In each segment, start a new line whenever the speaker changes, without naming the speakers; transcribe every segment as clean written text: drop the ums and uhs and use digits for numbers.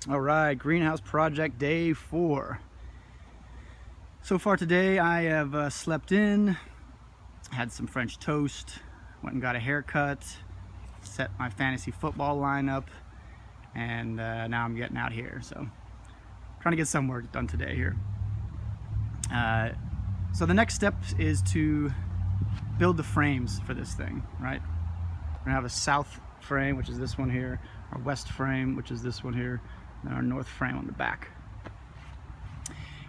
All right, greenhouse project day 4. So far today I have slept in, had some French toast, went and got a haircut, set my fantasy football lineup, and now I'm getting out here. So trying to get some work done today here. So the next step is to build the frames for this thing, right? We're gonna have a south frame, which is this one here, our west frame, which is this one here, and our north frame on the back.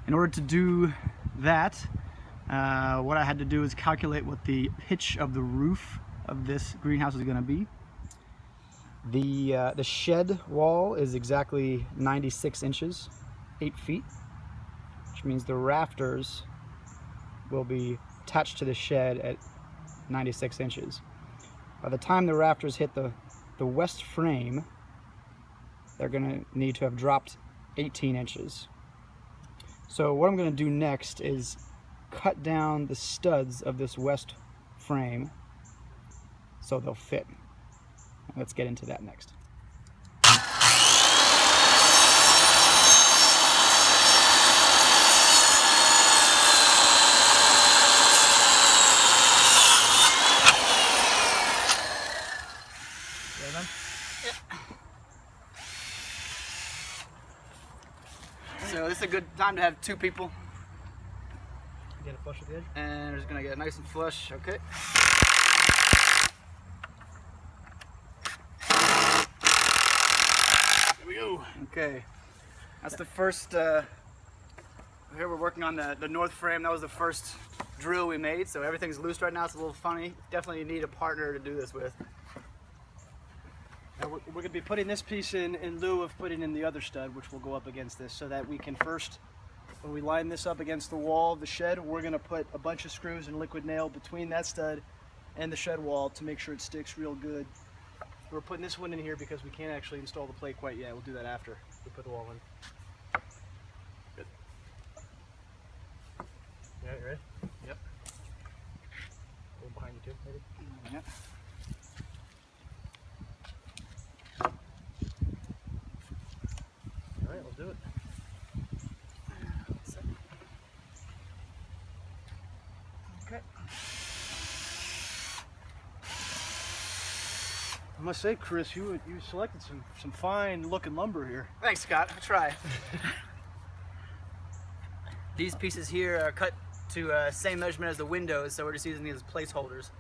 In order to do that, what I had to do is calculate what the pitch of the roof of this greenhouse is going to be. The shed wall is exactly 96 inches, 8 feet, which means the rafters will be attached to the shed at 96 inches. By the time the rafters hit the west frame, they're going to need to have dropped 18 inches. So what I'm going to do next is cut down the studs of this west frame so they'll fit. Let's get into that next. So this is a good time to have 2 people.
Get it flush with the edge.
And we're just gonna get it nice and flush, okay? There we go. Okay, that's the first, here we're working on the north frame. That was the first drill we made, so everything's loose right now. It's a little funny. Definitely need a partner to do this with.
Now we're going to be putting this piece in lieu of putting in the other stud, which will go up against this, so that we can first, when we line this up against the wall of the shed, we're going to put a bunch of screws and liquid nail between that stud and the shed wall to make sure it sticks real good. We're putting this one in here because we can't actually install the plate quite yet. We'll do that after we put the wall in. Good. Yeah, you ready?
Yep.
A little behind you too, maybe?
Yep.
All right, let's do it.
Okay.
I must say, Chris, you selected some fine looking lumber here.
Thanks, Scott. I'll try. These pieces here are cut to same measurement as the windows, so we're just using these as placeholders.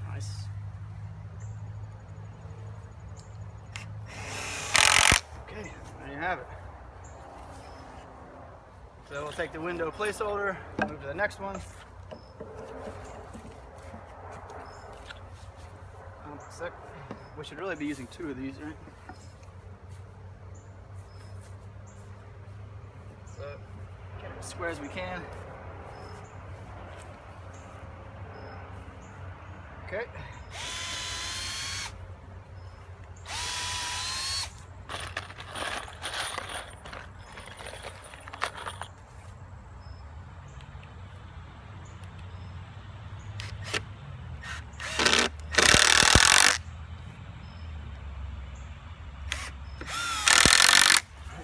Nice. Okay, there you have it. So we'll take the window placeholder, move to the next one. Sec. We should really be using 2 of these, right? So, get it as square as we can. Okay.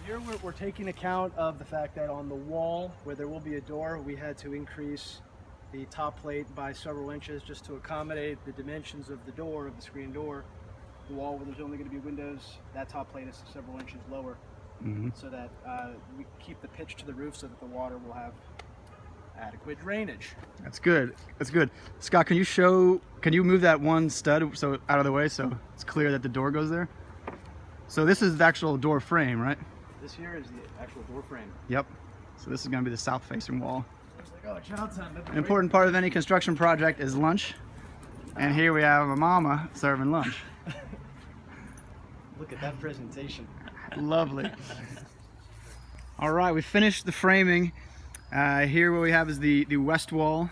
Here we're taking account of the fact that on the wall where there will be a door, we had to increase the top plate by several inches just to accommodate the dimensions of the door, of the screen door. The wall where there's only going to be windows, that top plate is several inches lower, so that we keep the pitch to the roof so that the water will have adequate drainage.
That's good. That's good. Scott, can you move that one stud so out of the way so it's clear that the door goes there? So this is the actual door frame, right?
This here is the actual door frame.
Yep. So this is going to be the south facing wall.
It's like, oh, child time.
An important part of any construction project is lunch. And here we have a mama serving lunch.
Look at that presentation.
Lovely. All right, we finished the framing. Here what we have is the west wall.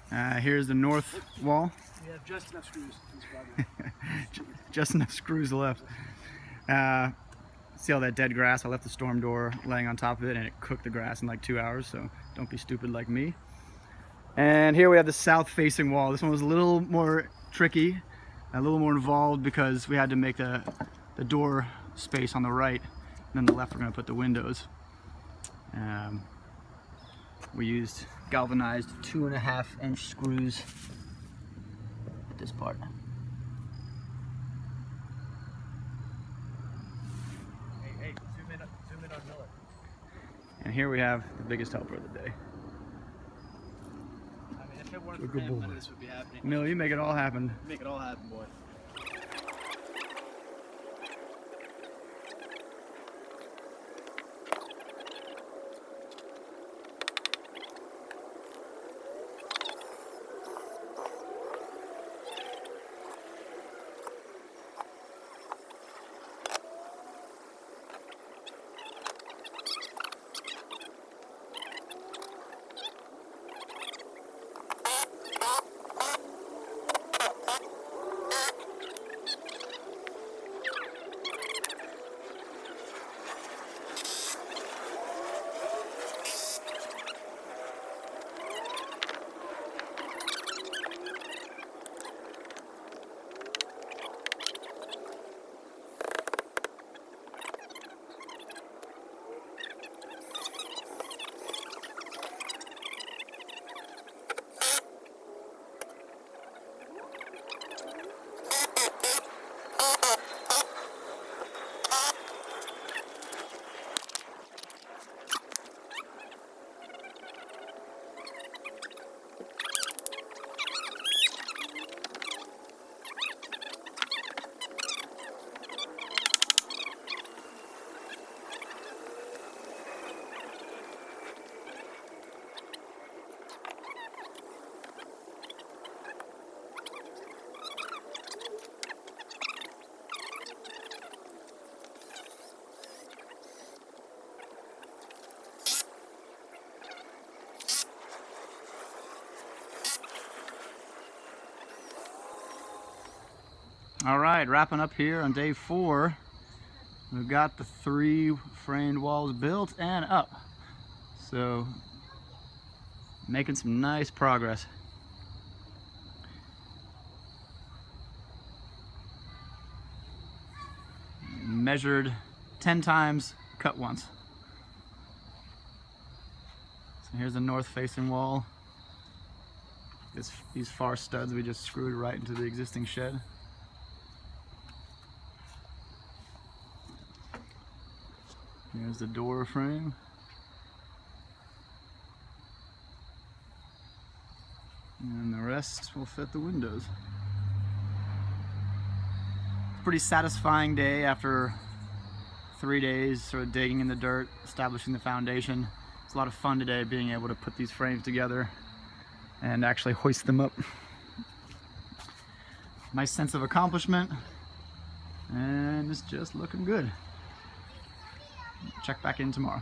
Here's the north wall.
We have just enough screws in this project.
Just enough screws left. See all that dead grass? I left the storm door laying on top of it and it cooked the grass in like 2 hours, so don't be stupid like me. And here we have the south facing wall. This one was a little more tricky. a little more involved because we had to make the door space on the right, and then the left we're going to put the windows. We used galvanized 2.5-inch screws at this part.
Hey, zoom in on Miller.
And here we have the biggest helper of the day.
I mean, if it weren't for him, none of this would be happening.
Mill, you make it all happen.
Make it all happen, boy.
All right, wrapping up here on day 4. We've got the 3 framed walls built and up. So, making some nice progress. Measured 10 times, cut once. So here's the north facing wall. These far studs we just screwed right into the existing shed. Here's the door frame. And the rest will fit the windows. It's a pretty satisfying day after 3 days sort of digging in the dirt, establishing the foundation. It's a lot of fun today being able to put these frames together and actually hoist them up. Nice sense of accomplishment, and it's just looking good. Check back in tomorrow.